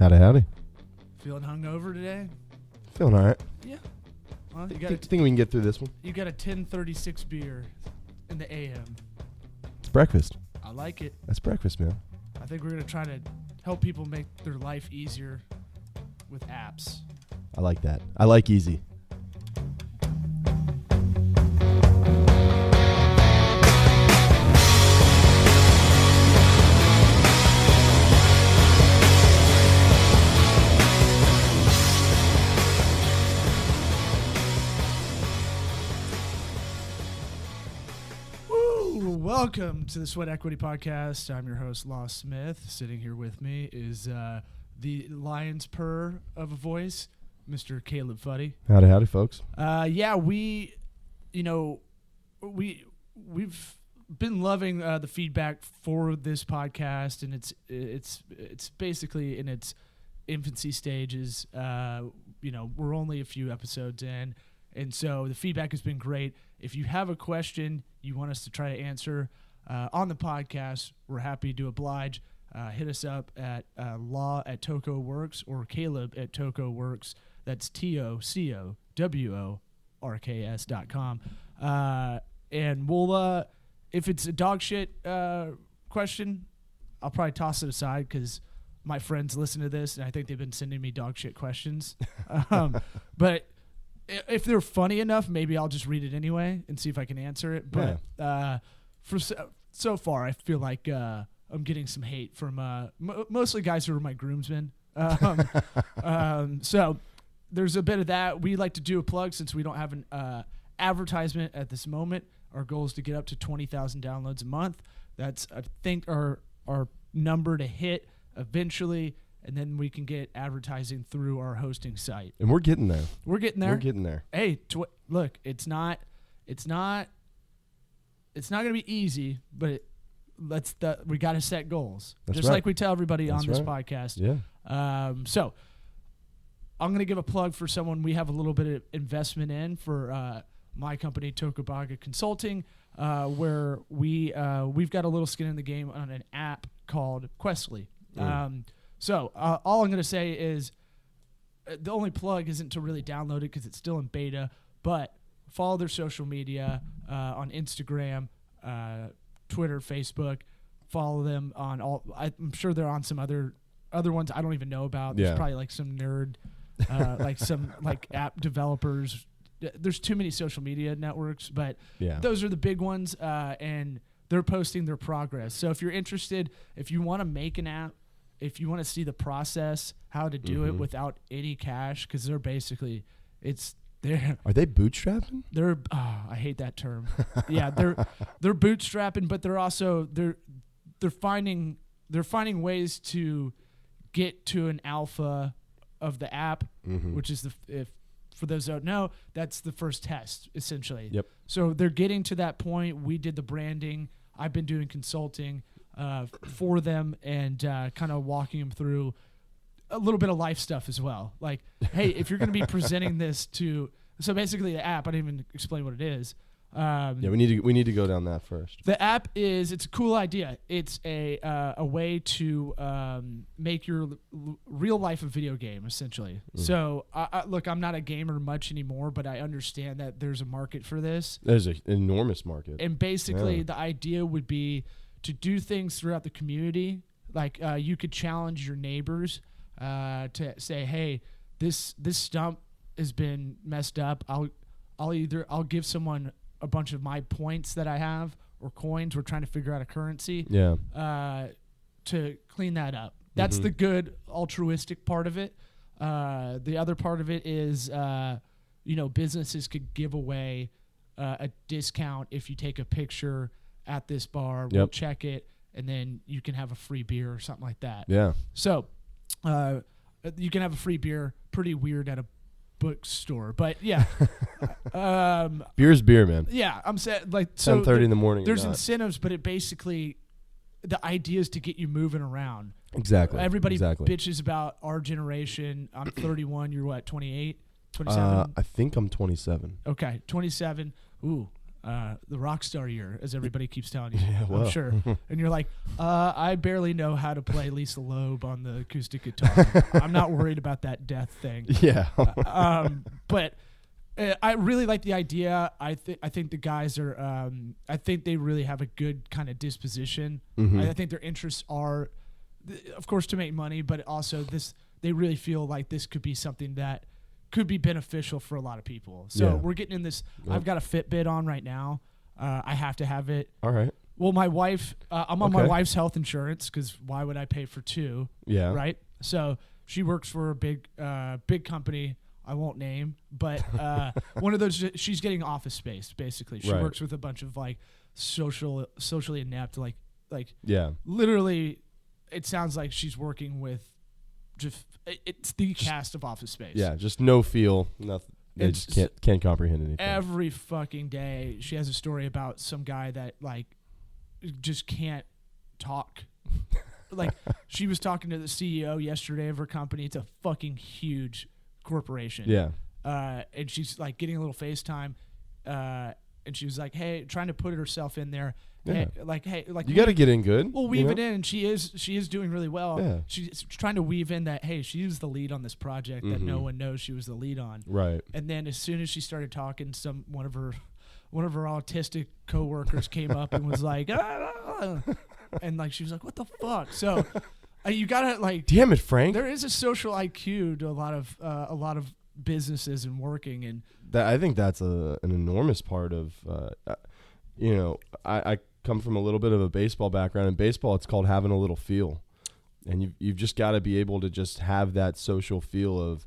Howdy. Feeling hungover today? Feeling all right. Yeah. Well, Think we can get through this one? you got a 10:36 beer in the AM. It's breakfast. I like it. That's breakfast, man. I think we're going to try to help people make their life easier with apps. I like that. I like easy. Welcome to the Sweat Equity Podcast. I'm your host, Law Smith. Sitting here with me is the lion's purr of a voice, Mr. Caleb Fuddy. Howdy, folks. We've been loving the feedback for this podcast, and it's basically in its infancy stages. We're only a few episodes in, and so the feedback has been great. If you have a question you want us to try to answer on the podcast, we're happy to oblige. Hit us up at law@tocoworks or caleb@tocoworks. That's TOCOWORKS.com. And we'll, if it's a dog shit question, I'll probably toss it aside because my friends listen to this and I think they've been sending me dog shit questions. But if they're funny enough, maybe I'll just read it anyway and see if I can answer it. But for so far, I feel like I'm getting some hate from mostly guys who are my groomsmen. So there's a bit of that. We like to do a plug since we don't have an advertisement at this moment. Our goal is to get up to 20,000 downloads a month. That's, I think, our number to hit eventually. And then we can get advertising through our hosting site. And we're getting there. We're getting there. Hey, look, it's not going to be easy, but we got to set goals. That's just right. like we tell everybody on this right. podcast. Yeah. So I'm going to give a plug for someone we have a little bit of investment in for my company, Tokubaga Consulting, where we've got a little skin in the game on an app called Questly. So all I'm going to say is the only plug isn't to really download it because it's still in beta, but follow their social media on Instagram, Twitter, Facebook. Follow them on all. I'm sure they're on some other ones I don't even know about. There's probably like some nerd, like some like app developers. There's too many social media networks, but those are the big ones, and they're posting their progress. So if you're interested, if you want to make an app, if you want to see the process, how to do it without any cash, because they're basically, Are they bootstrapping? I hate that term. Yeah, they're bootstrapping, but they're also they're finding ways to get to an alpha of the app, which is for those who don't know, that's the first test essentially. Yep. So they're getting to that point. We did the branding. I've been doing consulting for them and kind of walking them through a little bit of life stuff as well. Like, hey, if you're going to be presenting this so basically the app, I didn't even explain what it is. We need to go down that first. The app it's a cool idea. It's a way to make your real life a video game, essentially. So, look, I'm not a gamer much anymore, but I understand that there's a market for this. There's an enormous market. And basically the idea would be to do things throughout the community. Like you could challenge your neighbors to say, hey, this stump has been messed up. I'll give someone a bunch of my points that I have or coins. We're trying to figure out a currency to clean that up. That's the good altruistic part of it. The other part of it is, businesses could give away a discount if you take a picture at this bar. We'll check it, and then you can have a free beer or something like that. Yeah. So you can have a free beer. Pretty weird at a bookstore, but yeah. Beer's beer, man. Yeah, I'm saying like 10:30 in the morning. There's incentives, but it basically the idea is to get you moving around. Exactly. Everybody bitches about our generation. I'm 31. You're what? 28, 27. I think I'm 27. Okay, 27. Ooh, the rock star year, as everybody keeps telling you. Yeah, well. I'm sure. And you're like, I barely know how to play Lisa Loeb on the acoustic guitar. I'm not worried about that death thing. Yeah. But I really like the idea. I think the guys are. I think they really have a good kind of disposition. Mm-hmm. I think their interests are, of course, to make money, but also this. They really feel like this could be something that could be beneficial for a lot of people. So we're getting in this. Yep. I've got a Fitbit on right now. I have to have it. All right. Well, my wife, I'm on my wife's health insurance because why would I pay for two? Yeah. Right. So she works for a big company. I won't name, but one of those. She's getting office space basically. She works with a bunch of like socially inept, like literally. It sounds like she's working with. It's the cast of Office Space. Yeah, just no feel, nothing. They just can't comprehend anything. Every fucking day, she has a story about some guy that like just can't talk. Like she was talking to the CEO yesterday of her company. It's a fucking huge corporation. Yeah. And she's like getting a little FaceTime, and she was like, "Hey," trying to put herself in there. Yeah. Hey, you got to get in good. Well, weave it in, and she is doing really well. Yeah. She's trying to weave in that, hey, she was the lead on this project that no one knows she was the lead on. Right. And then as soon as she started talking, one of her autistic coworkers came up and was like, and like she was like, what the fuck? So you gotta like, damn it, Frank. There is a social IQ to a lot of businesses and working, and that I think that's an enormous part of. I come from a little bit of a baseball background. In baseball, it's called having a little feel. And you've just got to be able to just have that social feel of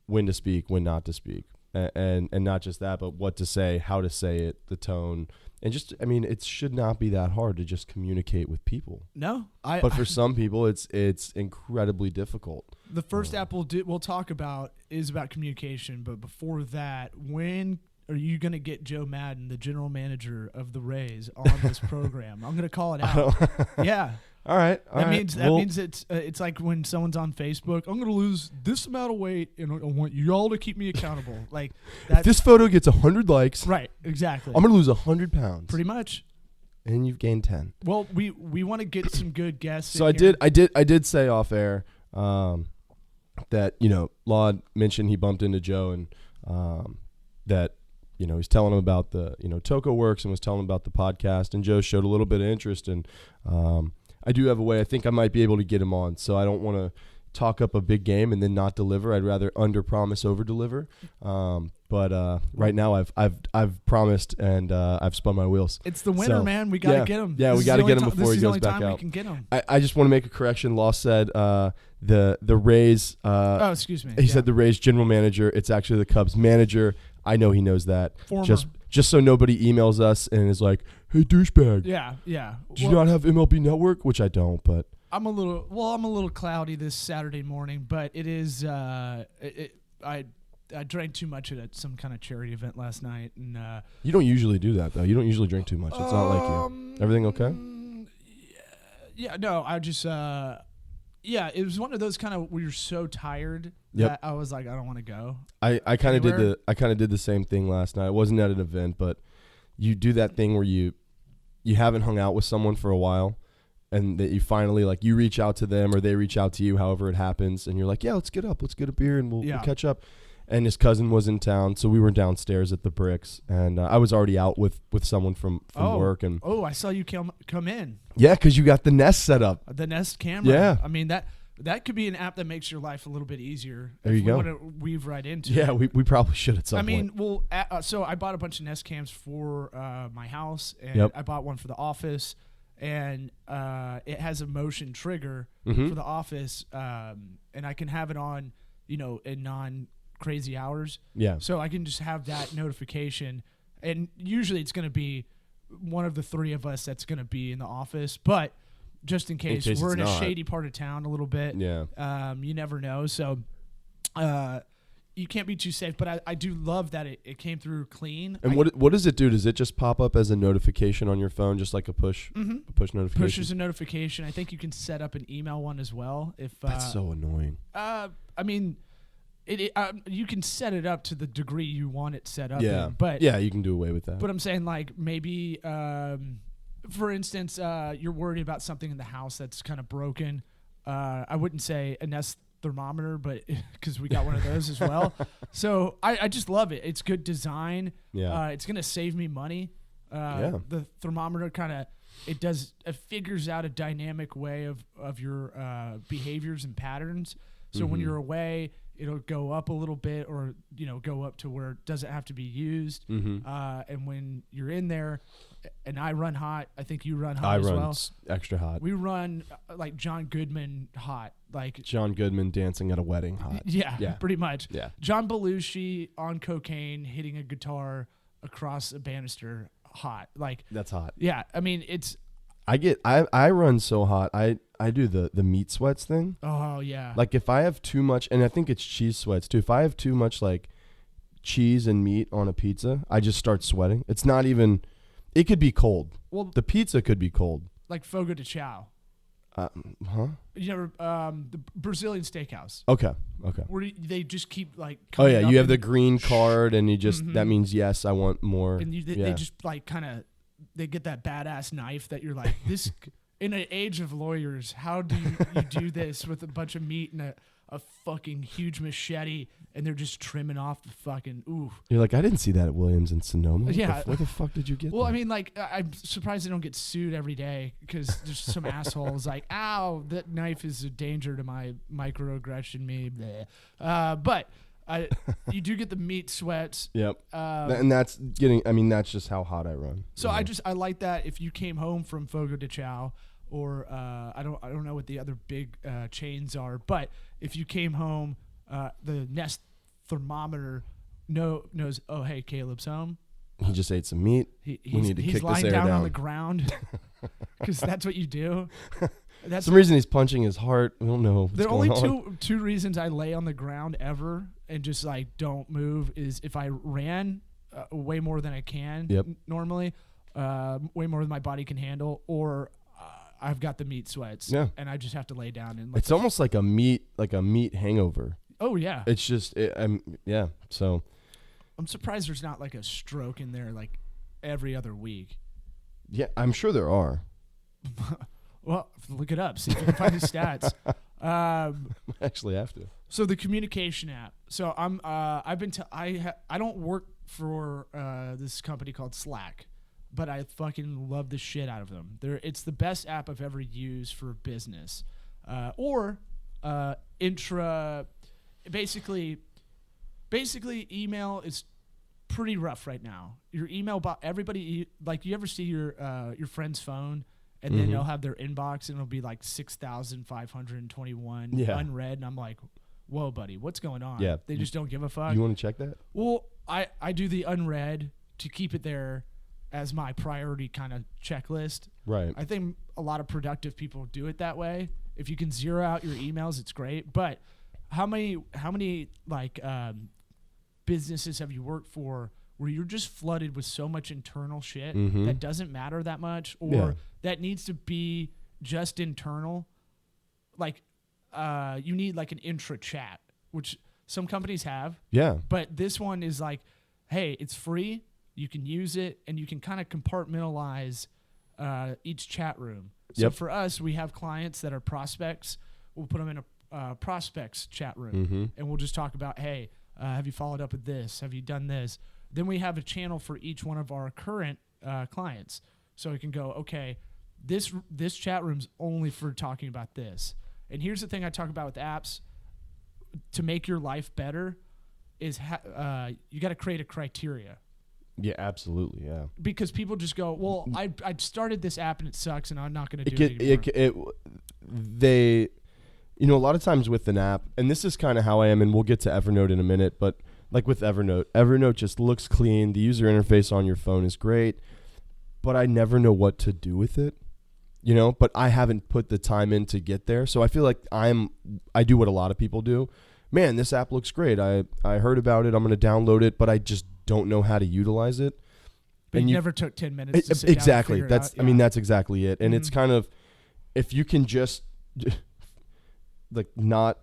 when to speak, when not to speak. And not just that, but what to say, how to say it, the tone. And just, I mean, it should not be that hard to just communicate with people. No. But for some people, it's incredibly difficult. The first app we'll talk about is about communication. But before that, when are you going to get Joe Madden, the general manager of the Rays, on this program? I'm going to call it out. Yeah. All right. That means it's like when someone's on Facebook, I'm going to lose this amount of weight, and I want you all to keep me accountable. Like if this photo gets 100 likes, right? Exactly. I'm going to lose 100 pounds. Pretty much. And you've gained 10. Well, we want to get some good guests. So I did say off air that Laud mentioned he bumped into Joe and that. He's telling him about the, Toko Works and was telling him about the podcast, and Joe showed a little bit of interest. And I do have a way I think I might be able to get him on. So I don't want to talk up a big game and then not deliver. I'd rather under promise, over deliver. But right now I've promised and I've spun my wheels. It's the winner, man. We got to get him. Yeah, we got to get him before he goes back out. We can get him. I just want to make a correction. Law said the Rays. Excuse me. He said the Rays general manager. It's actually the Cubs manager. I know he knows that. Former. Just so nobody emails us and is like, "Hey, douchebag." Yeah. Do you not have MLB Network? Which I don't, but I'm a little cloudy this Saturday morning, but it is. I drank too much at some kind of charity event last night, and you don't usually do that though. You don't usually drink too much. It's not like you. Everything okay? Yeah. No, I just. Yeah, it was one of those kind of where you're so tired that I was like, I don't want to go. I kind of did the same thing last night. It wasn't at an event, but you do that thing where you haven't hung out with someone for a while, and that you finally like you reach out to them or they reach out to you, however it happens, and you're like, yeah, let's get a beer and we'll catch up. And his cousin was in town, so we were downstairs at the Bricks, and I was already out with someone from work. And I saw you come in. Yeah, because you got the Nest set up. The Nest camera. Yeah. I mean, that could be an app that makes your life a little bit easier. There you go. Want to weave right into it. Yeah, we probably should at some point. So I bought a bunch of Nest cams for my house, and I bought one for the office, and it has a motion trigger for the office, and I can have it on, in non-crazy hours. Yeah. So I can just have that notification, and usually it's going to be one of the three of us that's going to be in the office, but just in case we're in a shady part of town a little bit. Yeah. You never know. So you can't be too safe, but I do love that it came through clean. And what does it do? Does it just pop up as a notification on your phone, just like a push notification? Pushes a notification. I think you can set up an email one as well. If that's so annoying. I mean, you can set it up to the degree you want it set up. Yeah, in, but yeah, you can do away with that. But I'm saying like maybe, for instance, you're worried about something in the house that's kind of broken. I wouldn't say a Nest thermometer, but because we got one of those as well. So I just love it. It's good design. Yeah. It's gonna save me money. The thermometer it figures out a dynamic way of your behaviors and patterns. So when you're away, it'll go up a little bit, or go up to where it doesn't have to be used. And when you're in there, and I run hot, I think you run hot as well. I run extra hot. We run like John Goodman hot, like John Goodman dancing at a wedding hot. Yeah, pretty much. Yeah, John Belushi on cocaine hitting a guitar across a banister hot, like that's hot. Yeah, I mean it's. I run so hot. I do the meat sweats thing. Oh yeah. Like if I have too much, and I think it's cheese sweats too. If I have too much like cheese and meat on a pizza, I just start sweating. It's not even. It could be cold. Well, the pizza could be cold. Like Fogo de Chao. Huh? The Brazilian steakhouse. Okay. Where they just keep like. Oh yeah, you have the green card, and you just that means yes, I want more. And they just like kind of. They get that badass knife that you're like, this in an age of lawyers, how do you do this with a bunch of meat and a fucking huge machete, and they're just trimming off the fucking ooh. You're like, I didn't see that at Williams and Sonoma. Yeah. Where the fuck did you get that? I mean, like, I'm surprised they don't get sued every day because there's some assholes like, ow, that knife is a danger to my microaggression, me. But you do get the meat sweats. Yep. And that's that's just how hot I run. So I like that if you came home from Fogo de Chao, or I don't know what the other big chains are, but if you came home, the Nest thermometer knows, oh hey, Caleb's home. He just ate some meat. We need to kick this air down. He's lying down on the ground because that's what you do. That's some reason he's punching his heart. We don't know. There are only two reasons I lay on the ground ever and just like don't move is if I ran way more than I can normally, way more than my body can handle, or I've got the meat sweats and I just have to lay down and. It's almost like a meat hangover. Oh yeah. It's just So. I'm surprised there's not like a stroke in there like every other week. Yeah, I'm sure there are. Well, look it up. See if you can find the stats. I actually have to. So the communication app. So I don't work for this company called Slack, but I fucking love the shit out of them. It's the best app I've ever used for business, or intra. Basically, email is pretty rough right now. Your email everybody like you ever see your friend's phone. And then they'll have their inbox, and it'll be like 6,521 unread. And I'm like, whoa, buddy, what's going on? Yeah. They just don't give a fuck. You want to check that? Well, I do the unread to keep it there as my priority kind of checklist. Right. I think a lot of productive people do it that way. If you can zero out your emails, it's great. But how many like businesses have you worked for where you're just flooded with so much internal shit that doesn't matter that much, or that needs to be just internal? Like, you need like an intra chat, which some companies have. Yeah. But this one is like, hey, it's free. You can use it, and you can kind of compartmentalize each chat room. So for us, we have clients that are prospects. We'll put them in a prospects chat room, and we'll just talk about, hey, have you followed up with this? Have you done this? Then we have a channel for each one of our current clients. So it can go, okay, this chat room's only for talking about this. And here's the thing I talk about with apps to make your life better is you got to create a criteria. Yeah, absolutely, yeah. Because people just go, well, I started this app and it sucks and I'm not going to do it anymore. A lot of times with an app, and this is kind of how I am, and we'll get to Evernote in a minute, but like with Evernote just looks clean. The user interface on your phone is great, but I never know what to do with it, but I haven't put the time in to get there. So I feel like I do what a lot of people do. Man, this app looks great. I heard about it. I'm going to download it, but I just don't know how to utilize it. But you never took 10 minutes to sit exactly. down and figure it out. I mean, that's exactly it. And it's kind of, if you can just like not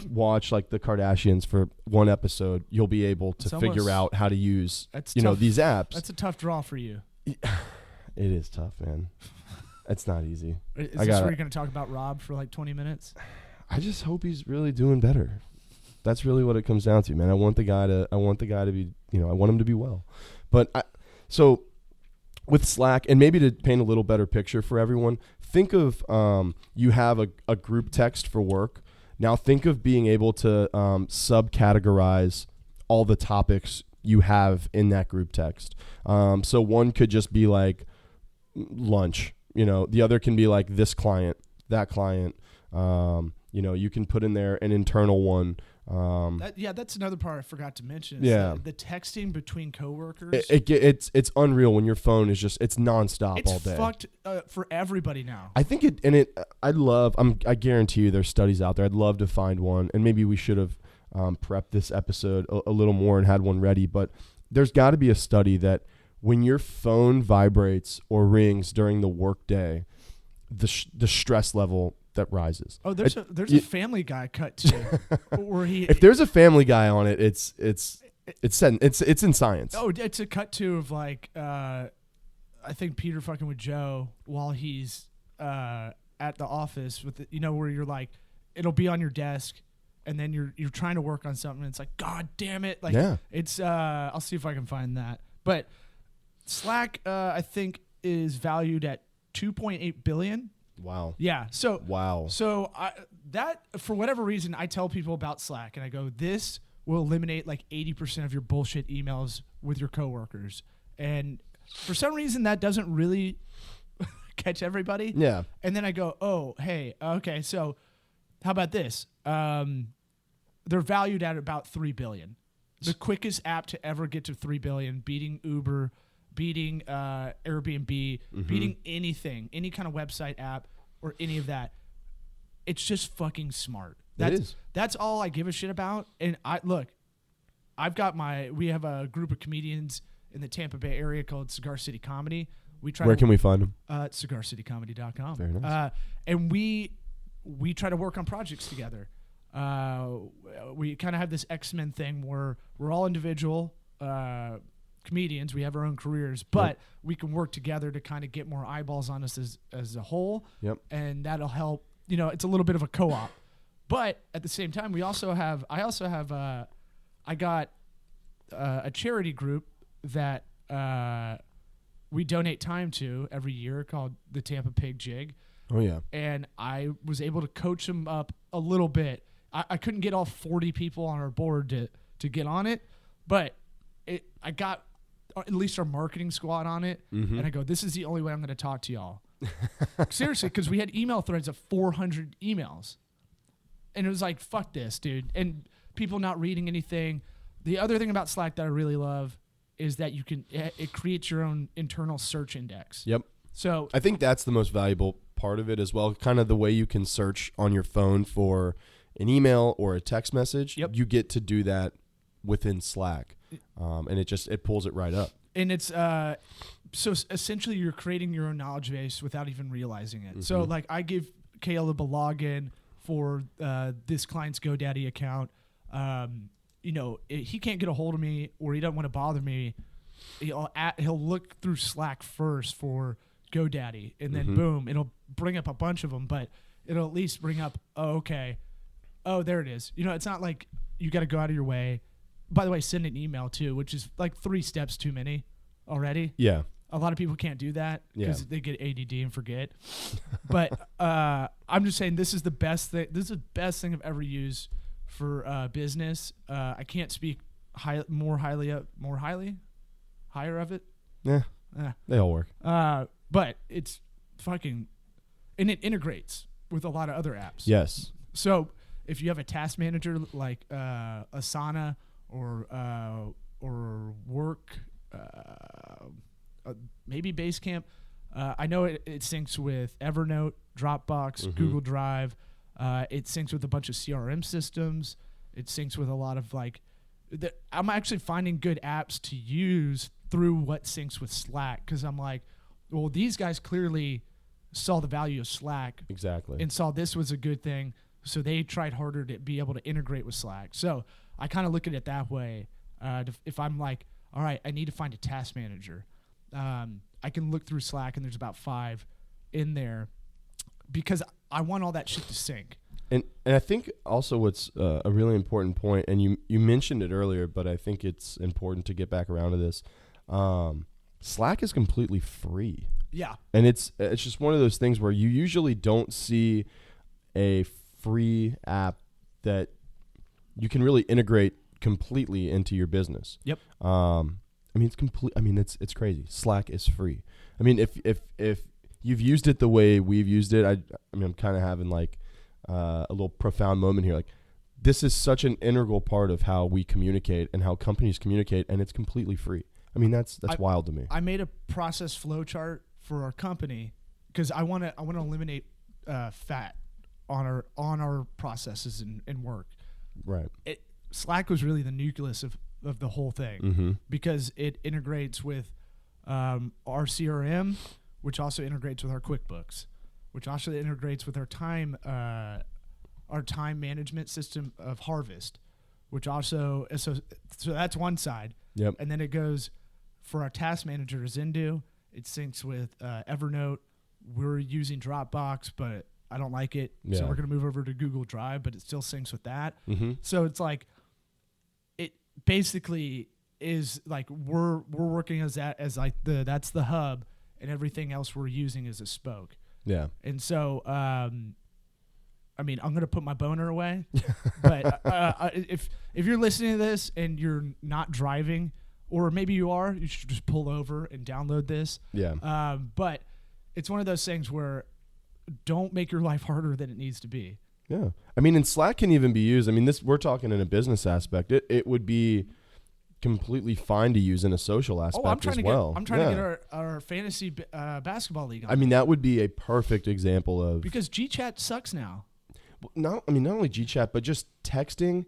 watch like the Kardashians for one episode, you'll be able to figure out how to use these apps. That's a tough draw for you. It is tough, man. It's not easy. Is this where you're going to talk about Rob for like 20 minutes? I just hope he's really doing better. That's really what it comes down to, man. I want the guy to be, I want him to be well. But so with Slack, and maybe to paint a little better picture for everyone, think of you have a group text for work. Now think of being able to subcategorize all the topics you have in that group text. So one could just be like lunch. The other can be like this client, that client. You can put in there an internal one. That's another part I forgot to mention. The texting between coworkers. It's unreal when your phone is just it's nonstop all day. It's fucked for everybody now. I think I guarantee you there's studies out there. I'd love to find one, and maybe we should have prepped this episode a little more and had one ready. But there's got to be a study that when your phone vibrates or rings during the workday, the stress level that rises. Oh, there's a Family Guy cut too, where if there's a Family Guy on it, it's in science. Oh, it's a cut to of like I think Peter fucking with Joe while he's at the office with where you're like it'll be on your desk and then you're trying to work on something and it's like god damn it it's I'll see if I can find that. But Slack I think is valued at 2.8 billion. Wow. Yeah. So wow. So that for whatever reason I tell people about Slack and I go, this will eliminate like 80% of your bullshit emails with your coworkers. And for some reason that doesn't really catch everybody. Yeah. And then I go, oh, hey, okay, so how about this? They're valued at about 3 billion. The quickest app to ever get to 3 billion, beating Uber, beating Airbnb, beating anything, any kind of website app or any of that. It's just fucking smart. That's all I give a shit about. And we have a group of comedians in the Tampa Bay area called Cigar City Comedy. Where can we find them? CigarCityComedy.com. Very nice. And we try to work on projects together. We kind of have this X-Men thing where we're all individual comedians. We have our own careers, but we can work together to kind of get more eyeballs on us as a whole. Yep. And that'll help. It's a little bit of a co-op. But at the same time, I got a charity group that we donate time to every year called the Tampa Pig Jig. Oh, yeah. And I was able to coach them up a little bit. I couldn't get all 40 people on our board to get on it, but I got at least our marketing squad on it. And I go, this is the only way I'm going to talk to y'all. Seriously, because we had email threads of 400 emails. And it was like, fuck this, dude. And people not reading anything. The other thing about Slack that I really love is that it creates your own internal search index. Yep. So I think that's the most valuable part of it as well. Kind of the way you can search on your phone for an email or a text message. Yep. You get to do that within Slack. And it pulls it right up. And it's so essentially you're creating your own knowledge base without even realizing it. So like I give Caleb a login for this client's GoDaddy account. He can't get a hold of me or he doesn't want to bother me. He'll look through Slack first for GoDaddy, and then boom, it'll bring up a bunch of them, but it'll at least bring up, oh, okay. Oh, there it is. It's not like you got to go out of your way. By the way, send an email too, which is like 3 steps too many already. Yeah. A lot of people can't do that because they get ADD and forget. But I'm just saying this is the best thing. This is the best thing I've ever used for business. I can't speak higher of it. Yeah. They all work. But it's fucking, and it integrates with a lot of other apps. Yes. So if you have a task manager like Asana or Work, maybe Basecamp, I know it syncs with Evernote, Dropbox, Google Drive. It syncs with a bunch of CRM systems. It syncs with a lot of I'm actually finding good apps to use through what syncs with Slack because I'm like, well, these guys clearly saw the value of Slack. Exactly. And saw this was a good thing. So they tried harder to be able to integrate with Slack. So I kind of look at it that way. If I'm like, all right, I need to find a task manager, I can look through Slack and there's about 5 in there because I want all that shit to sync. And I think also what's a really important point, and you mentioned it earlier, but I think it's important to get back around to this. Slack is completely free. Yeah. And it's just one of those things where you usually don't see a free app that you can really integrate completely into your business. Yep. I mean, it's crazy. Slack is free. I mean, if you've used it the way we've used it, I mean, I'm kind of having like a little profound moment here. Like, this is such an integral part of how we communicate and how companies communicate, and it's completely free. I mean, that's wild to me. I made a process flow chart for our company because I want to eliminate fat on our processes and work. Right. Slack was really the nucleus of the whole thing because it integrates with our CRM, which also integrates with our QuickBooks, which also integrates with our time management system of Harvest, which also so that's one side. Yep. And then it goes for our task manager Azendoo. It syncs with Evernote. We're using Dropbox, but I don't like it, so we're gonna move over to Google Drive, but it still syncs with that. So it's like it basically is like we're working as like that's the hub, and everything else we're using is a spoke. Yeah. And so, I mean, I'm gonna put my boner away, but if you're listening to this and you're not driving, or maybe you are, you should just pull over and download this. Yeah. But it's one of those things where don't make your life harder than it needs to be. Yeah. I mean, and Slack can even be used. I mean, we're talking in a business aspect. It would be completely fine to use in a social aspect I'm trying as well. I'm trying to get our fantasy basketball league on. I mean, that would be a perfect example of... Because GChat sucks now. Not only GChat, but just texting.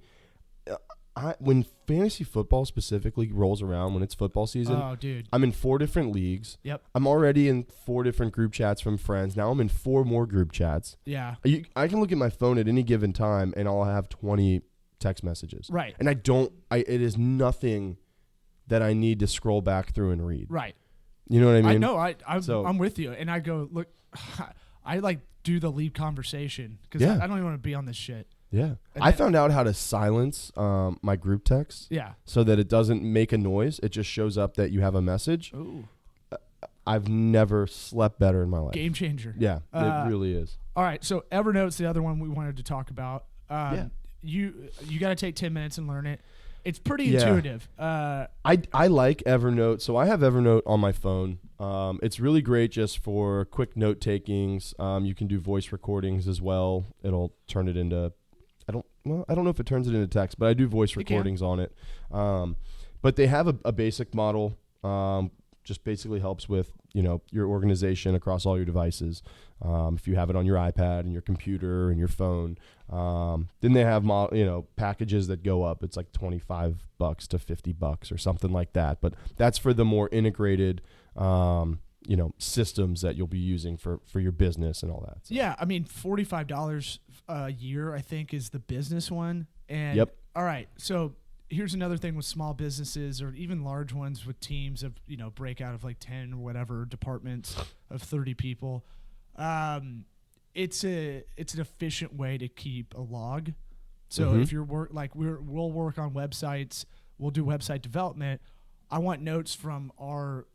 When fantasy football specifically rolls around, when it's football season, oh, dude, I'm in 4 different leagues. Yep. I'm already in 4 different group chats from friends. Now I'm in 4 more group chats. Yeah. I can look at my phone at any given time, and I'll have 20 text messages. Right. And it is nothing that I need to scroll back through and read. Right. You know what I mean? I know. I'm with you. And I go, look, I like do the lead conversation because I don't even want to be on this shit. Yeah. I found out how to silence my group text. Yeah. So that it doesn't make a noise. It just shows up that you have a message. Ooh. I've never slept better in my life. Game changer. Yeah, it really is. All right. So Evernote's the other one we wanted to talk about. You got to take 10 minutes and learn it. It's pretty intuitive. I like Evernote. So I have Evernote on my phone. It's really great just for quick note takings. You can do voice recordings as well. It'll turn it into... I don't know if it turns it into text, but I do voice recordings on it. But they have a basic model, just basically helps with, your organization across all your devices. If you have it on your iPad and your computer and your phone, then they have, packages that go up. It's like $25 to $50 or something like that. But that's for the more integrated, systems that you'll be using for your business and all that. So. Yeah, I mean, $45 a year, I think, is the business one. And yep. All right, so here's another thing with small businesses or even large ones with teams of, breakout of like 10 or whatever departments of 30 people. It's an efficient way to keep a log. So if you're we'll work on websites, we'll do website development. I want notes from our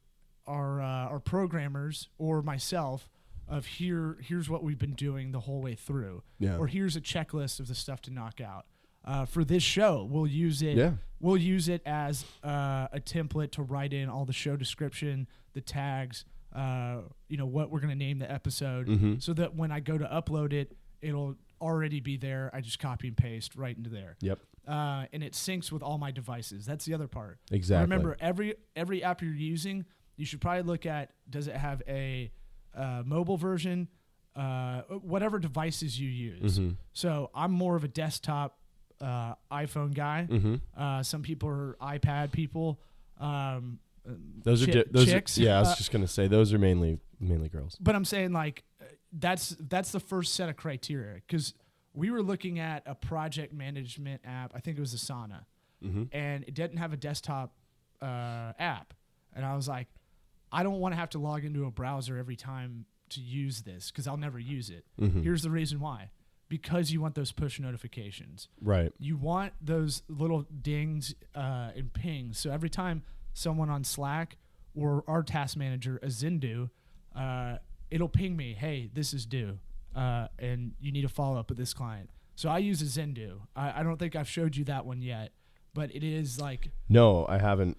programmers or myself of here's what we've been doing the whole way through, or here's a checklist of the stuff to knock out. For this show, we'll use it. Yeah. We'll use it as a template to write in all the show description, the tags, what we're gonna name the episode, so that when I go to upload it, it'll already be there. I just copy and paste right into there. Yep. And it syncs with all my devices. That's the other part. Exactly. Remember, every app you're using, you should probably look at, does it have a mobile version, whatever devices you use. So I'm more of a desktop iPhone guy. Some people are iPad people. Those chicks. I was just gonna say those are mainly girls. But I'm saying like that's the first set of criteria, because we were looking at a project management app. I think it was Asana, and it didn't have a desktop app. And I was like, I don't want to have to log into a browser every time to use this because I'll never use it. Here's the reason why. Because you want those push notifications. Right. You want those little dings and pings. So every time someone on Slack or our task manager, Azendoo, it'll ping me, hey, this is due, and you need to follow up with this client. So I use Azendoo. I don't think I've showed you that one yet, but it is like... No, I haven't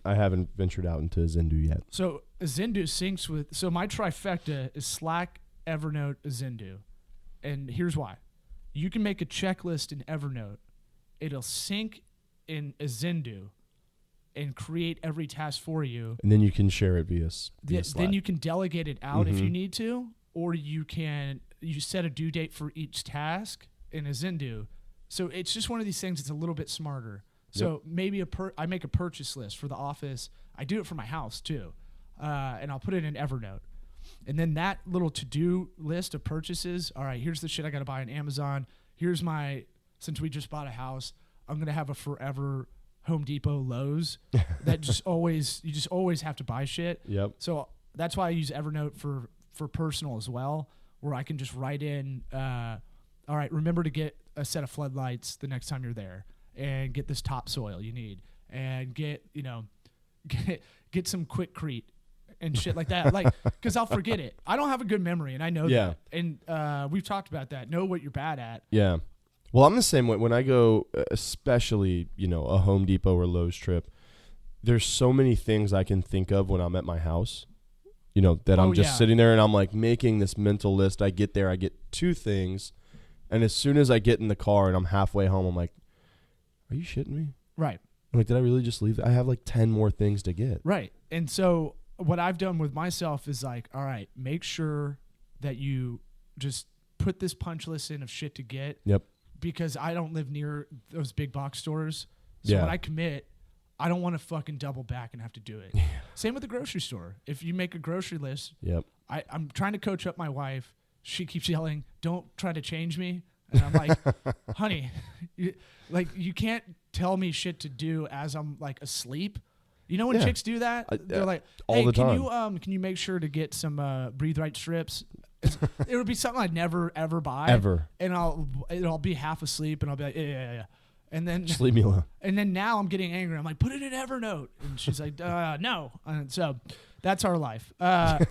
ventured out into Azendoo yet. So Azendoo syncs with... So my trifecta is Slack, Evernote, Azendoo. And here's why. You can make a checklist in Evernote. It'll sync in Azendoo and create every task for you. And then you can share it via Slack. Then you can delegate it out if you need to, or you set a due date for each task in Azendoo. So it's just one of these things that's a little bit smarter. So maybe I make a purchase list for the office. I do it for my house too, and I'll put it in Evernote. And then that little to-do list of purchases, all right, here's the shit I got to buy on Amazon. Here's since we just bought a house, I'm going to have a forever Home Depot, Lowe's that you just always have to buy shit. Yep. So that's why I use Evernote for personal as well, where I can just write in, all right, remember to get a set of floodlights the next time you're there, and get this topsoil you need, and get some Quickcrete and shit like that, like, because I'll forget it. I don't have a good memory, and I know that. And we've talked about that. Know what you're bad at. Yeah. Well, I'm the same way. When I go, especially, a Home Depot or Lowe's trip, there's so many things I can think of when I'm at my house, that I'm just sitting there and I'm like making this mental list. I get there, I get 2 things. And as soon as I get in the car and I'm halfway home, I'm like, are you shitting me? Right. I'm like, did I really just leave? I have like 10 more things to get. Right. And so what I've done with myself is like, all right, make sure that you just put this punch list in of shit to get. Yep. Because I don't live near those big box stores. So when I commit, I don't want to fucking double back and have to do it. Yeah. Same with the grocery store. If you make a grocery list, yep. I'm trying to coach up my wife. She keeps yelling, don't try to change me. And I'm like, honey, you can't tell me shit to do as I'm like asleep. You know when chicks do that? They're like, hey, all the time. Can you make sure to get some Breathe Right strips? It would be something I'd never ever buy. Ever. And I'll be half asleep and I'll be like, yeah. And then just leave me alone. And then now I'm getting angry. I'm like, put it in Evernote. And she's like, no. And so that's our life. I'm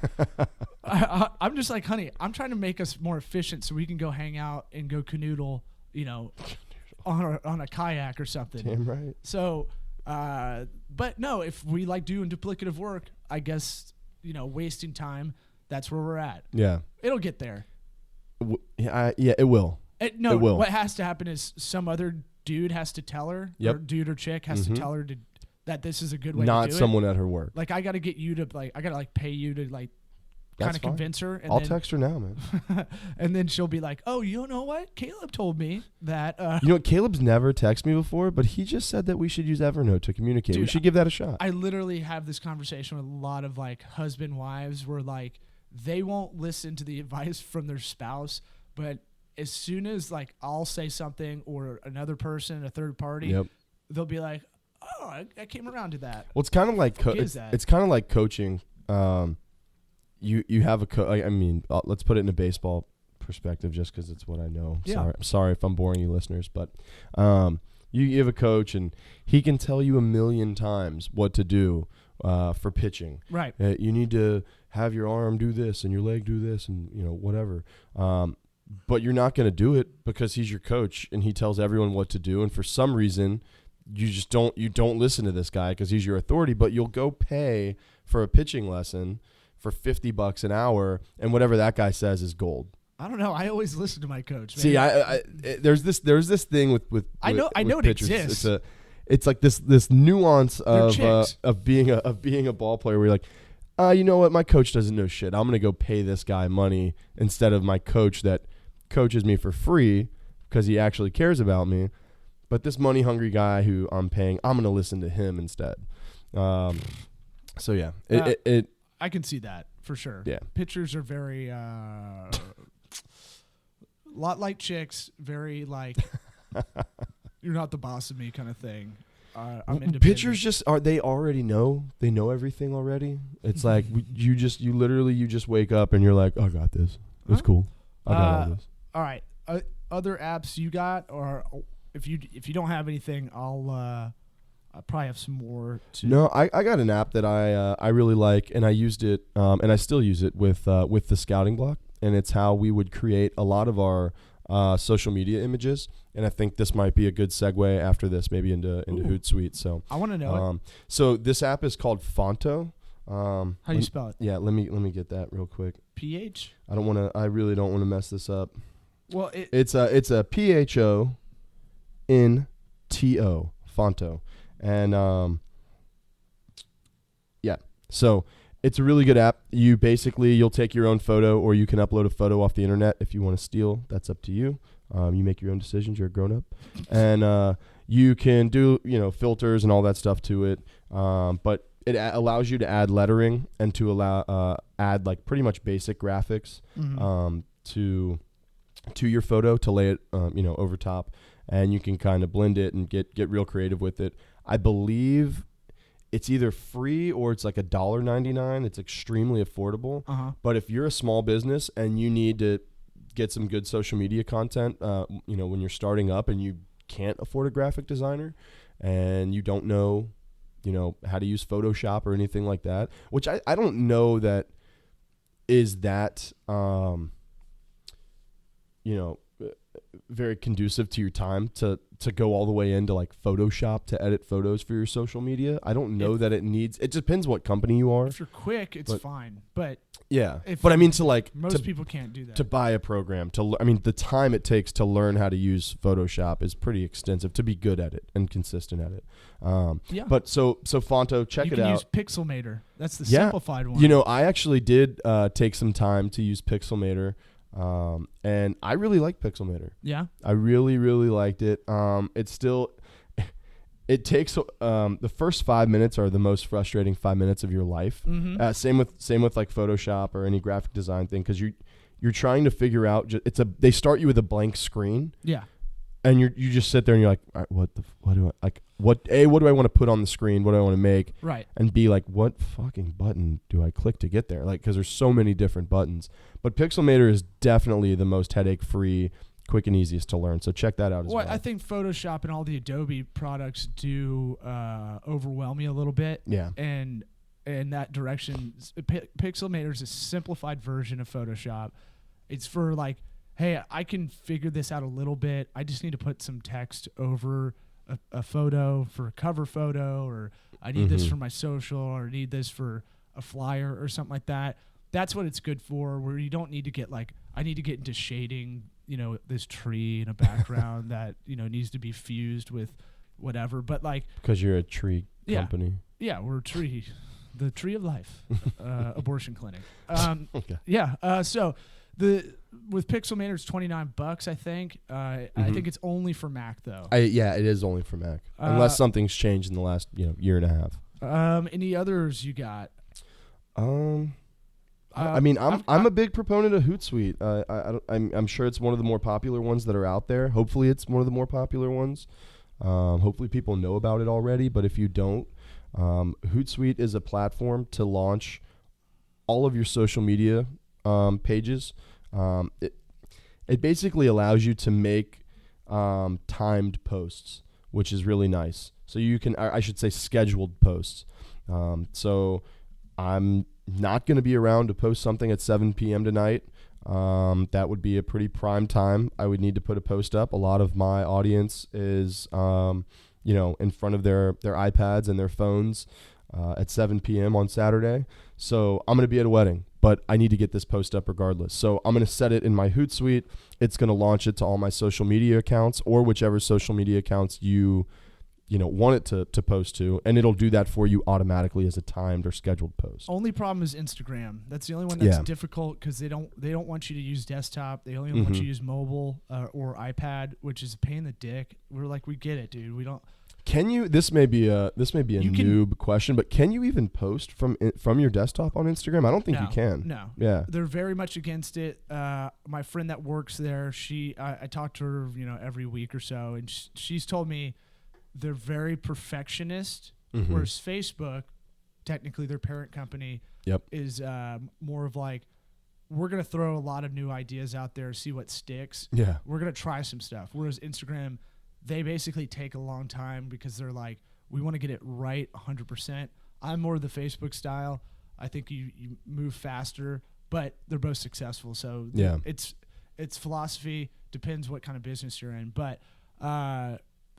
just like, honey, I'm trying to make us more efficient so we can go hang out and go canoodle, on a kayak or something. Damn right. So, but no, if we like doing duplicative work, I guess, wasting time, that's where we're at. Yeah. It'll get there. Yeah, it will. It will. What has to happen is some other dude has to tell her, or dude or chick has to tell her that this is a good way to do it. Not someone at her work. Like, I got to get you to, I got to, pay you to, kind of convince her. And I'll text her now, man. And then she'll be like, oh, you know what? Caleb told me that. You know what? Caleb's never texted me before, but he just said that we should use Evernote to communicate. Dude, we should give that a shot. I literally have this conversation with a lot of, husband wives where, they won't listen to the advice from their spouse, but as soon as, I'll say something or another person, a third party, they'll be like, oh, I came around to that. Well, it's kind of like it's kind of like coaching. You have a let's put it in a baseball perspective just because it's what I know. I'm sorry if I'm boring you listeners, but you have a coach and he can tell you 1,000,000 times what to do for pitching. Right. You need to have your arm do this and your leg do this and whatever. But you're not going to do it because he's your coach and he tells everyone what to do. And for some reason, you don't listen to this guy because he's your authority. But you'll go pay for a pitching lesson for $50 an hour, and whatever that guy says is gold. I don't know. I always listen to my coach. See, there's this thing with I know it pitchers. exists. It's like this nuance of being a ball player where you're like, you know what? My coach doesn't know shit. I'm gonna go pay this guy money instead of my coach that coaches me for free because he actually cares about me. But this money hungry guy who I'm paying, I'm gonna listen to him instead. So yeah, I can see that for sure. Yeah, pitchers are very lot like chicks, very like you're not the boss of me kind of thing. I'm independent. Pictures they already know. They know everything already. It's like you literally wake up and you're like, oh, I got this. It's cool. I got all this. All right. Other apps you got, or if you don't have anything, I'll probably have some more. No, I got an app that I really like, and I used it, and I still use it with the scouting block, and it's how we would create a lot of our social media images. And I think this might be a good segue after this, maybe into Hootsuite. So I want to know it. So this app is called Phonto. How do you spell it? Yeah, let me get that real quick. PH? I really don't want to mess this up. Well, it's a PHONTO, Phonto. And yeah. So it's a really good app. You'll take your own photo, or you can upload a photo off the internet if you want to steal. That's up to you. You make your own decisions. You're a grown up, and you can do filters and all that stuff to it. But it allows you to add lettering and to add like pretty much basic graphics to your photo to lay it over top, and you can kind of blend it and get real creative with it. I believe it's either free or it's like $1.99. It's extremely affordable. But if you're a small business and you need to get some good social media content, when you're starting up and you can't afford a graphic designer and you don't know, how to use Photoshop or anything like that, which I don't know that is that, very conducive to your time to go all the way into like Photoshop to edit photos for your social media. I don't know that it depends what company you are. If you're quick, it's fine. But yeah, but I mean most people can't do that. To buy a program, the time it takes to learn how to use Photoshop is pretty extensive to be good at it and consistent at it. Yeah. But so Phonto, check it out. You can use Pixelmator. That's the simplified one. I actually did take some time to use Pixelmator. And I really like Pixelmator. Yeah. I really, really liked it. It takes, the first 5 minutes are the most frustrating 5 minutes of your life. Same with like Photoshop or any graphic design thing. 'Cause you're trying to figure out, they start you with a blank screen. Yeah. And you just sit there and you're like, all right, what do I want to put on the screen? What do I want to make? Right. And be like, what fucking button do I click to get there? Like, because there's so many different buttons. But Pixelmator is definitely the most headache-free, quick and easiest to learn. So check that out as well. I think Photoshop and all the Adobe products do overwhelm me a little bit. Yeah. And in that direction, Pixelmator is a simplified version of Photoshop. It's for like, hey, I can figure this out a little bit. I just need to put some text over a photo for a cover photo, or I need this for my social, or I need this for a flyer or something like that. That's what it's good for, where you don't need to get like, I need to get into shading, this tree in a background that, needs to be fused with whatever. But like, because you're a tree company. Yeah, we're a tree. The tree of life, abortion clinic. Okay. Yeah. So with Pixelmator, it's $29, I think. I think it's only for Mac though. Yeah, it is only for Mac, unless something's changed in the last year and a half. Any others you got? I'm a big proponent of Hootsuite. I'm sure it's one of the more popular ones that are out there. Hopefully, it's one of the more popular ones. Hopefully, people know about it already. But if you don't, Hootsuite is a platform to launch all of your social media pages. It basically allows you to make timed posts, which is really nice. So you can, I should say, scheduled posts. So I'm not going to be around to post something at 7 p.m. tonight. That would be a pretty prime time. I would need to put a post up. A lot of my audience is, in front of their iPads and their phones at 7 p.m. on Saturday. So I'm going to be at a wedding, but I need to get this post up regardless. So I'm going to set it in my Hootsuite. It's going to launch it to all my social media accounts, or whichever social media accounts you want it to post to, and it'll do that for you automatically as a timed or scheduled post. Only problem is Instagram. That's the only one that's difficult, because they don't want you to use desktop. They only want you to use mobile or iPad, which is a pain in the dick. We're like, we get it, dude. We don't. Can you? This may be a You can- noob question, but can you even post from your desktop on Instagram? I don't think you can. No. Yeah. They're very much against it. My friend that works there, I talk to her, every week or so, and she's told me they're very perfectionist, Mm-hmm. whereas Facebook, technically their parent company, Yep. is more of like, we're going to throw a lot of new ideas out there, see what sticks. Yeah. We're going to try some stuff. Whereas Instagram, they basically take a long time because they're like, we want to get it right 100%. I'm more the Facebook style. I think you move faster, but they're both successful. So Yeah. it's philosophy, depends what kind of business you're in. But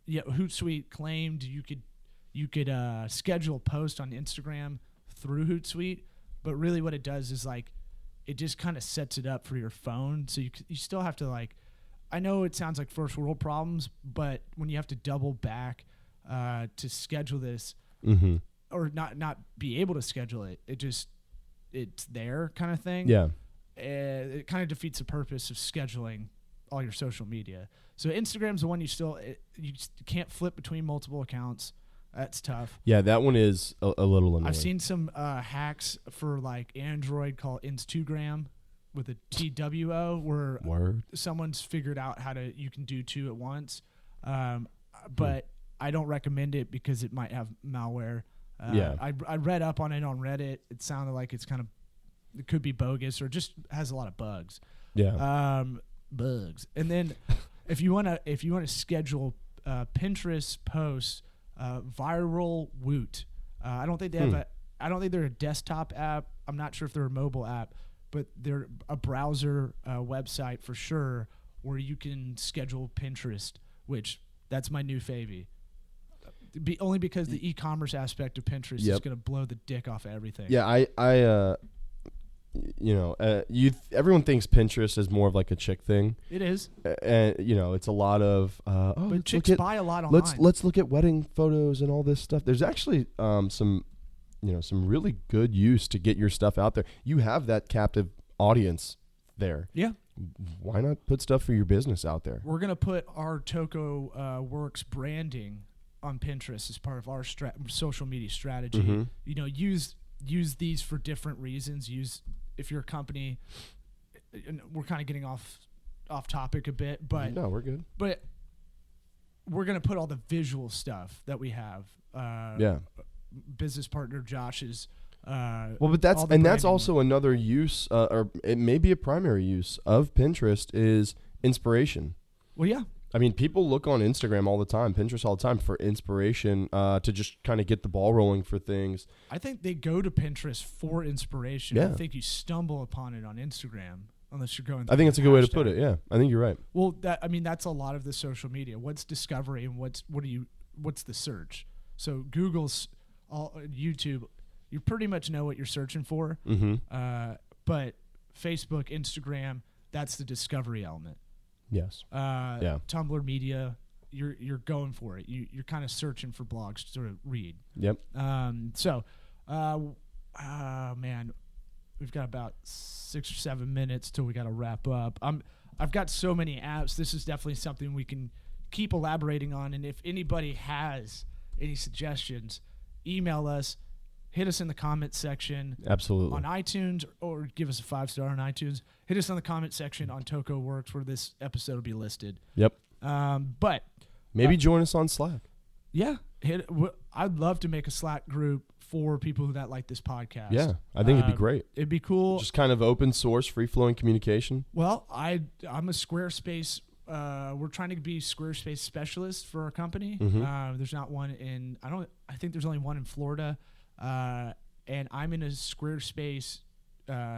Hootsuite claimed you could schedule a post on Instagram through Hootsuite, but really what it does is like it just kind of sets it up for your phone. So you still have to like, I know it sounds like first world problems, but when you have to double back to schedule this, Mm-hmm. or not be able to schedule it, it's there kind of thing. Yeah. It kind of defeats the purpose of scheduling all your social media. So Instagram's the one you just can't flip between multiple accounts. That's tough. Yeah, that one is a little annoying. I've seen some hacks for like Android called Instagram with a TWO where Word. someone's figured out you can do two at once. But I don't recommend it because it might have malware. Yeah. I read up on it on Reddit. It sounded like it could be bogus or just has a lot of bugs. Yeah. Bugs. And then if you want to schedule Pinterest posts, ViralWoot. I don't think they have I don't think they're a desktop app. I'm not sure if they're a mobile app, but they're a browser website for sure where you can schedule Pinterest, which that's my new favy. Only because the e-commerce aspect of Pinterest is Yep. going to blow the dick off of everything. Yeah, everyone thinks Pinterest is more of like a chick thing, It is. and it's a lot of But chicks buy a lot online. let's look at wedding photos and all this stuff. There's actually some really good use to get your stuff out there. You have that captive audience there. Yeah. Why not put stuff for your business out there? We're going to put our Toko Works branding on Pinterest as part of our social media strategy. Mhm. Use these for different reasons. If you're a company, and we're kind of getting off topic a bit, but No, we're good. but we're going to put all the visual stuff that we have. Yeah. Business partner Josh's. Well, but that's all the branding. also another use, or it may be a primary use of Pinterest is inspiration. Well, yeah. I mean, people look on Instagram all the time, Pinterest all the time for inspiration, to just kind of get the ball rolling for things. I think they go to Pinterest for inspiration. Yeah. I think you stumble upon it on Instagram unless you're going. I think it's a good way to put it. Yeah, I think you're right. Well, that's a lot of the social media. What's discovery and what's the search? So Google's YouTube, you pretty much know what you're searching for. Mm-hmm. But Facebook, Instagram, that's the discovery element. Yes. Yeah. Tumblr media, you're going for it. You're kind of searching for blogs to read. Yep. Man, we've got about 6 or 7 minutes till we got to wrap up. I've got so many apps. This is definitely something we can keep elaborating on. And if anybody has any suggestions, email us, hit us in the comments section. Absolutely. On iTunes, or give us a 5-star on iTunes. Hit us on the comment section on Toko Works where this episode will be listed. Yep. But Maybe join us on Slack. yeah, I'd love to make a Slack group for people that like this podcast. Yeah, I think it'd be great. It'd be cool. Just kind of open source, free flowing communication. Well, I'm a Squarespace. We're trying to be Squarespace specialists for our company. Mhm. There's not one in. I think there's only one in Florida. And I'm in a Squarespace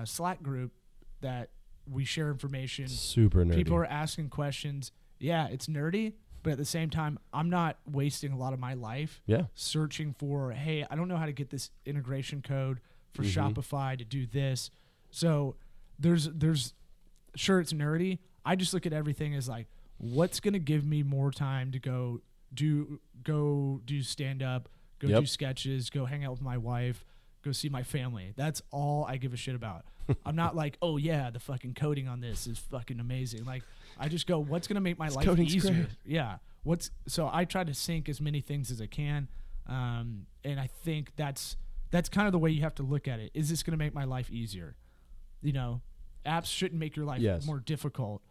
Slack group that we share information. Super nerdy. People are asking questions. Yeah, it's nerdy, but at the same time, I'm not wasting a lot of my life searching for, hey, I don't know how to get this integration code for Shopify to do this. So there's sure it's nerdy. I just look at everything as like, what's going to give me more time to go do stand up, go do sketches, go hang out with my wife, go see my family. That's all I give a shit about. I'm not like, oh yeah, the fucking coding on this is fucking amazing. Like, I just go, what's gonna make my life coding's easier? great. Yeah. so I try to sync as many things as I can. And I think that's kind of the way you have to look at it. Is this going to make my life easier? You know, apps shouldn't make your life more difficult.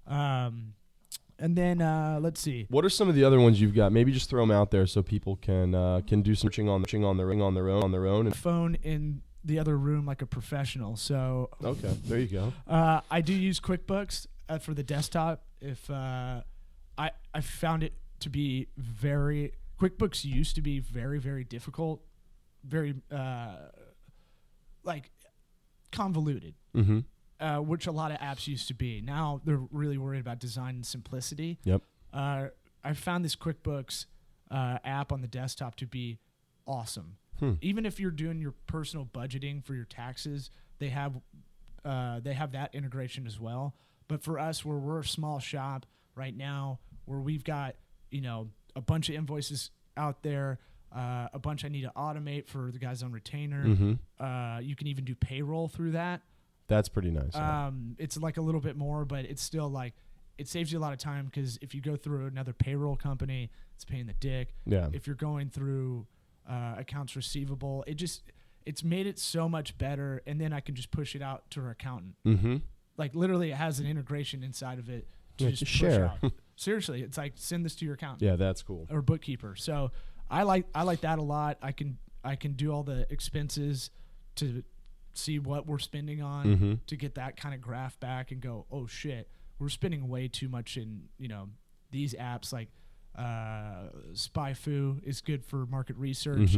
And then let's see. What are some of the other ones you've got? Maybe just throw them out there so people can do searching on their own. And phone in the other room like a professional. So okay, there you go. I do use QuickBooks for the desktop. If I found it to be QuickBooks used to be very, very difficult, very like convoluted. Mm-hmm. Which a lot of apps used to be. Now they're really worried about design and simplicity. Yep. I found this QuickBooks app on the desktop to be awesome. Even if you're doing your personal budgeting for your taxes, they have that integration as well. But for us, where we're a small shop right now, where we've got a bunch of invoices out there, a bunch I need to automate for the guys on retainer. Mm-hmm. You can even do payroll through that. That's pretty nice. It's like a little bit more, but it's still like it saves you a lot of time because if you go through another payroll company, it's paying the dick. Yeah. If you're going through accounts receivable, it's made it so much better, and then I can just push it out to our accountant. Mm-hmm. Like literally, it has an integration inside of it to just push share. out. Seriously, it's like send this to your accountant. Yeah, that's cool. Or bookkeeper. So I like that a lot. I can do all the expenses to see what we're spending on to get that kind of graph back and go, oh shit, we're spending way too much in these apps like SpyFu is good for market research,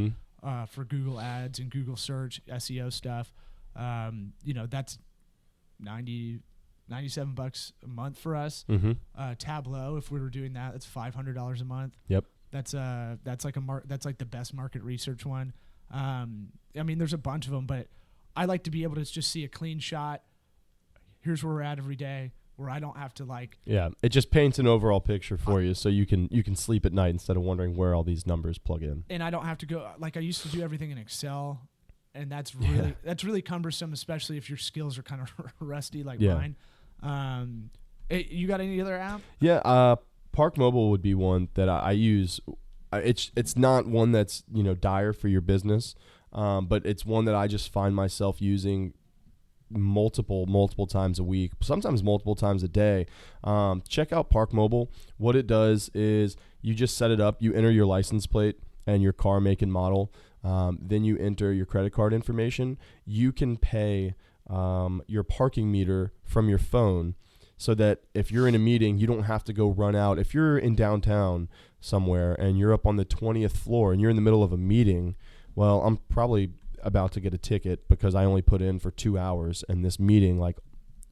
for Google Ads and Google search SEO stuff. That's $97 a month for us. Tableau, if we were doing that, that's $500 a month. Yep. That's like that's like the best market research one. I mean, there's a bunch of them, but I like to be able to just see a clean shot. Here's where we're at every day, where I don't have to like. Yeah, it just paints an overall picture for you, so you can sleep at night instead of wondering where all these numbers plug in. And I don't have to go like I used to do everything in Excel, and that's really cumbersome, especially if your skills are kind of rusty like mine. You got any other app? Yeah, Parkmobile would be one that I use. It's not one that's dire for your business. But it's one that I just find myself using multiple times a week, sometimes multiple times a day. Check out Parkmobile. What it does is you just set it up. You enter your license plate and your car make and model. Then you enter your credit card information. You can pay your parking meter from your phone so that if you're in a meeting, you don't have to go run out. If you're in downtown somewhere and you're up on the 20th floor and you're in the middle of a meeting, well, I'm probably about to get a ticket because I only put in for 2 hours, and this meeting, like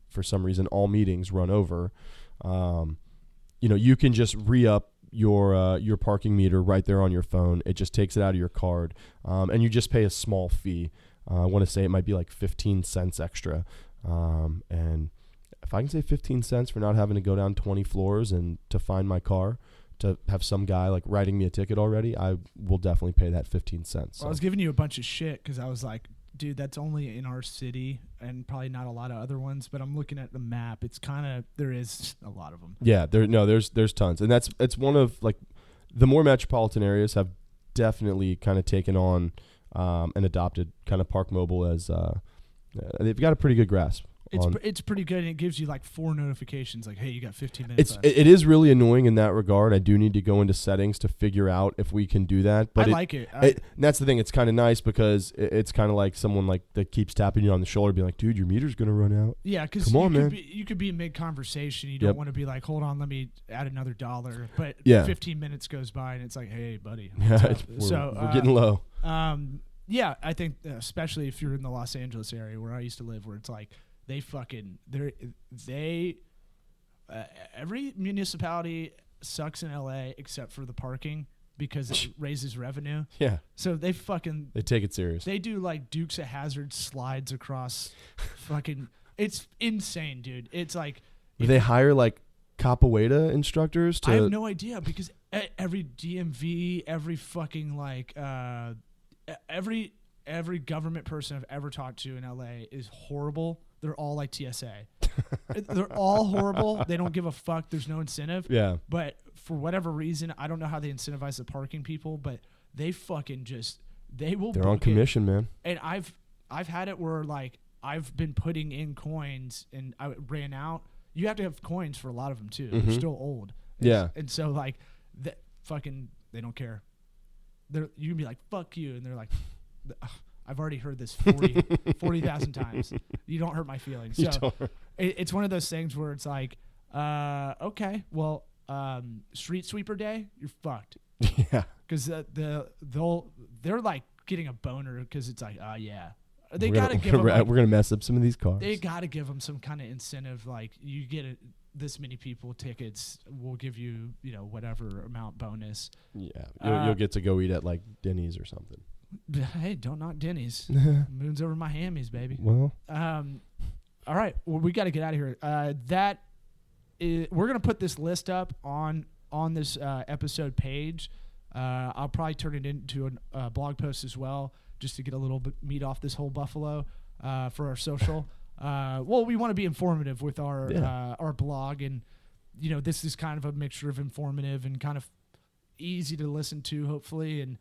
for some reason, all meetings run over. You can just re-up your parking meter right there on your phone. It just takes it out of your card, and you just pay a small fee. I want to say it might be like 15 cents extra, and if I can say 15 cents for not having to go down 20 floors and to find my car, to have some guy like writing me a ticket already, I will definitely pay that 15 cents. So. Well, I was giving you a bunch of shit because I was like, dude, that's only in our city and probably not a lot of other ones. But I'm looking at the map. It's kind of, there is a lot of them. Yeah, there's tons. And it's one of like the more metropolitan areas have definitely kind of taken on and adopted kind of Parkmobile as they've got a pretty good grasp. It's pretty good, and it gives you like 4 notifications, like, hey, you got 15 minutes left. It is really annoying in that regard. I do need to go into settings to figure out if we can do that. But I like it. And that's the thing. It's kind of nice because it's kind of like someone like that keeps tapping you on the shoulder, being like, dude, your meter's going to run out. Yeah, because you could be in mid-conversation. You don't want to be like, hold on, let me add another $1. But 15 minutes goes by, and it's like, hey, buddy. We're getting low. Yeah, I think especially if you're in the Los Angeles area where I used to live, where it's like, every municipality sucks in LA except for the parking because it raises revenue. Yeah. So they take it serious. They do like Dukes of Hazzard slides across fucking. It's insane, dude. It's like. Do they hire like capoeira instructors to? I have no idea because every DMV, every fucking like every government person I've ever talked to in LA is horrible. They're all like TSA. They're all horrible. They don't give a fuck. There's no incentive. Yeah. But for whatever reason, I don't know how they incentivize the parking people, but they fucking they will. They're on commission, man. And I've had it where like I've been putting in coins and I ran out. You have to have coins for a lot of them too. They're still old. And so like that fucking they don't care. You can be like fuck you, and they're like, I've already heard this 40,000 times. You don't hurt my feelings. So it's one of those things where it's like, okay, well, street sweeper day, you're fucked. Yeah, because they're like getting a boner because it's like, yeah, we're gonna mess up some of these cars. They gotta give them some kind of incentive, like you get this many people tickets, we'll give you whatever amount bonus. Yeah, you'll get to go eat at like Denny's or something. Hey, don't knock Denny's. Moon's over my hammies, baby. Well, all right, well, we got to get out of here. We're gonna put this list up on this episode page. I'll probably turn it into a blog post as well, just to get a little bit meat off this whole buffalo for our social. Well, we want to be informative with our blog, and this is kind of a mixture of informative and kind of easy to listen to, hopefully. And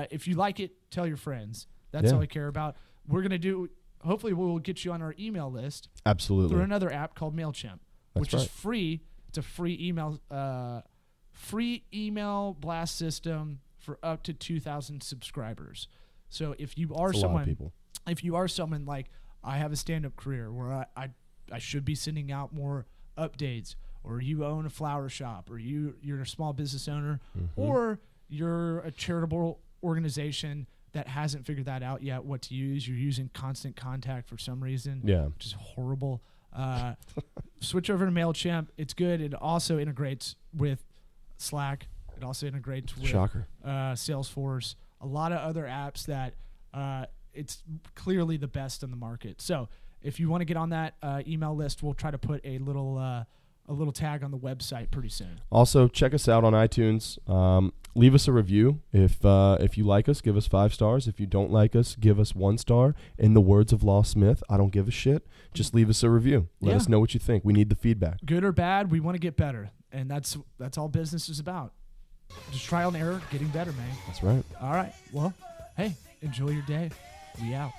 if you like it, tell your friends. That's all I care about. We're gonna do. Hopefully, we'll get you on our email list. Absolutely. Through another app called Mailchimp, which is free. It's a free email blast system for up to 2,000 subscribers. So if you are someone like I have a stand-up career where I should be sending out more updates, or you own a flower shop, or you're a small business owner, or you're a charitable organization that hasn't figured that out yet, what to use. You're using Constant Contact for some reason, which is horrible. Switch over to Mailchimp. It's good. It also integrates with Slack. It also integrates with Salesforce. A lot of other apps that it's clearly the best in the market. So if you want to get on that email list, we'll try to put a little tag on the website pretty soon. Also, check us out on iTunes. Leave us a review. If you like us, give us 5 stars. If you don't like us, give us 1 star. In the words of Law Smith, I don't give a shit. Just leave us a review. Let us know what you think. We need the feedback. Good or bad, we want to get better. And that's all business is about. Just trial and error, getting better, man. That's right. All right. Well, hey, enjoy your day. We out.